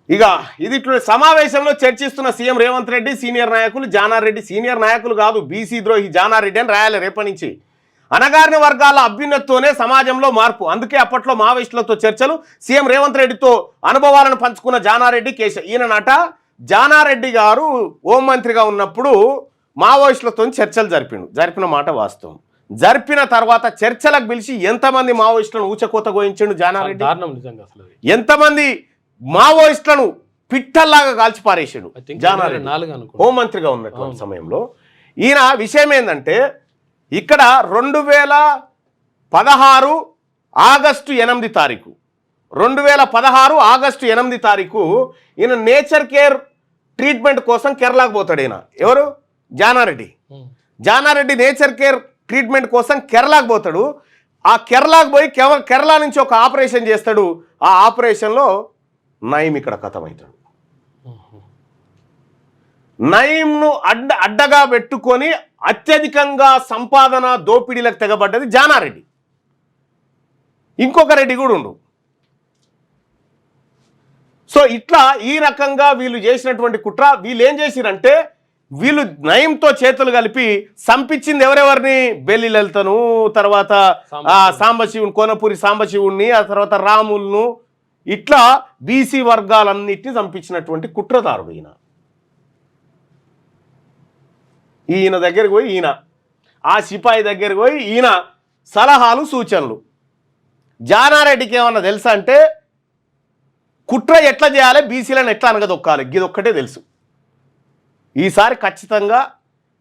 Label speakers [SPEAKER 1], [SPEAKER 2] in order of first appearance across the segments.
[SPEAKER 1] ఇక ఇది సమావేశంలో చర్చిస్తున్న సీఎం రేవంత్ రెడ్డి సీనియర్ నాయకులు జానారెడ్డి. సీనియర్ నాయకులు కాదు, బీసీ ద్రోహి జానారెడ్డి అని రాయాలి రేపటి నుంచి. అణగారిన వర్గాల అభ్యున్నతితోనే సమాజంలో మార్పు, అందుకే అప్పట్లో మావోయిస్టులతో చర్చలు. సీఎం రేవంత్ రెడ్డితో అనుభవాలను పంచుకున్న జానారెడ్డి ఈయననట జానారెడ్డి గారు హోంమంత్రిగా ఉన్నప్పుడు మావోయిస్టులతో చర్చలు జరిపిన మాట వాస్తవం. జరిపిన తర్వాత చర్చలకు పిలిచి ఎంతమంది మావోయిస్టులను ఊచకోత గోయించాడు జానారెడ్డి, ఎంతమంది మావోయిస్టులను పిట్టల్లాగా కాల్చి పారేసాడు జానారెడ్డి హోంమంత్రిగా ఉన్నటువంటి సమయంలో. ఈయన విషయం ఏంటంటే ఇక్కడ 2016 ఆగస్టు 8 తారీఖు 2016 ఆగస్టు 8 తారీఖు ఈయన నేచర్ కేర్ ట్రీట్మెంట్ కోసం కేరళకు పోతాడు. ఈయన ఎవరు? జానారెడ్డి నేచర్ కేర్ ట్రీట్మెంట్ కోసం కేరళకు పోతాడు. ఆ కేరళకు పోయి కేరళ నుంచి ఒక ఆపరేషన్ చేస్తాడు. ఆ ఆపరేషన్లో నయీం ఇక్కడ ఖతమవుతాడు. నయీంను అడ్డగా పెట్టుకొని అత్యధికంగా సంపాదన దోపిడీలకు తెగబడ్డది జానారెడ్డి. ఇంకొక రెడ్డి కూడా ఉండు. సో ఇట్లా ఈ రకంగా వీళ్ళు చేసినటువంటి కుట్ర. వీళ్ళు ఏం చేసిరంటే వీళ్ళు నయీంతో చేతులు కలిపి సంపించింది ఎవరెవరిని? బెల్లి లలితను, తర్వాత సాంబశివుని, కోనపూరి సాంబశివుణ్ణి, ఆ తర్వాత రాములను, ఇట్లా బీసీ వర్గాలన్నిటిని చంపించినటువంటి కుట్రదారుడు ఈయన దగ్గరికి పోయి ఆ సిపాయి దగ్గరికి పోయి ఈయన సలహాలు సూచనలు. జానారెడ్డికి ఏమన్నా తెలుసా అంటే కుట్ర ఎట్లా చేయాలి, బీసీలను ఎట్లా అనగదొక్కాలి, ఇదొక్కటే తెలుసు. ఈసారి ఖచ్చితంగా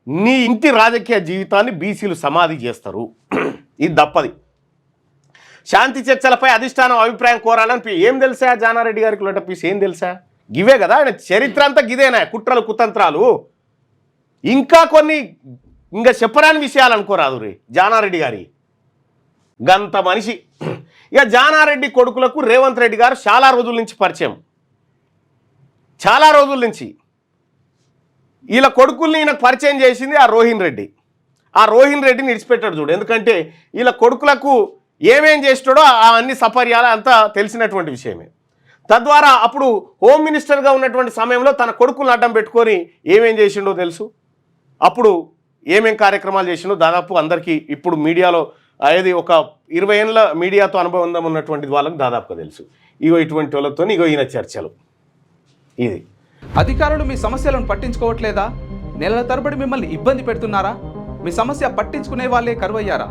[SPEAKER 1] నీ ఇంటి రాజకీయ జీవితాన్ని బీసీలు సమాధి చేస్తారు, ఇది తప్పది. శాంతి చర్చలపై అధిష్టానం అభిప్రాయం కోరాలని ఏం తెలుసా జానారెడ్డి గారికి? లోటపీస్ ఏం తెలుసా? గివే కదా ఆయన చరిత్ర అంతా, గిదేనా కుట్రలు కుతంత్రాలు. ఇంకా చెప్పరాని విషయాలు అనుకోరాదు రే జానారెడ్డి గారి గంత మనిషి. ఇక జానారెడ్డి కొడుకులకు రేవంత్ రెడ్డి గారు చాలా రోజుల నుంచి పరిచయం, చాలా రోజుల నుంచి. వీళ్ళ కొడుకుల్ని ఈయనకు పరిచయం చేసింది ఆ రోహిన్ రెడ్డి. ఆ రోహిన్ రెడ్డిని విడిచిపెట్టాడు చూడు. ఎందుకంటే వీళ్ళ కొడుకులకు ఏమేం చేస్తాడో అవన్నీ సపర్యాలు అంతా తెలిసినటువంటి విషయమే. తద్వారా అప్పుడు హోమ్ మినిస్టర్గా ఉన్నటువంటి సమయంలో తన కొడుకులను అడ్డం పెట్టుకొని ఏమేం చేసిండో తెలుసు. అప్పుడు ఏమేం కార్యక్రమాలు చేసిండో దాదాపు అందరికీ ఇప్పుడు మీడియాలో అది ఒక 20 ఏళ్ళ మీడియాతో అనుభవం ఉన్నటువంటి వాళ్ళకి దాదాపుగా తెలుసు. ఇటువంటి వాళ్ళతో ఈయన చర్చలు. ఇది
[SPEAKER 2] అధికారులు మీ సమస్యలను పట్టించుకోవట్లేదా? నెలల తరబడి మిమ్మల్ని ఇబ్బంది పెడుతున్నారా? మీ సమస్య పట్టించుకునే వాళ్ళే కరువయ్యారా?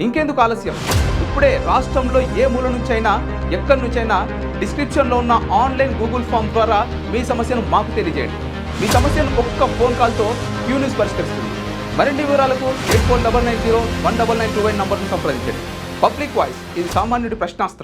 [SPEAKER 2] ఇంకెందుకు ఆలస్యం? ఇప్పుడే రాష్ట్రంలో ఏ మూల నుంచైనా ఎక్కడి నుంచైనా డిస్క్రిప్షన్లో ఉన్న ఆన్లైన్ గూగుల్ ఫామ్ ద్వారా మీ సమస్యను మాకు తెలియజేయండి. మీ సమస్యను ఒక్క ఫోన్ కాల్తో క్యూన్యూస్ పరిష్కరిస్తుంది. మరిన్ని వివరాలకు 8499019929 నంబర్ను సంప్రదించండి. పబ్లిక్ వాయిస్, ఇది సామాన్యుడి ప్రశ్నాస్త్రం.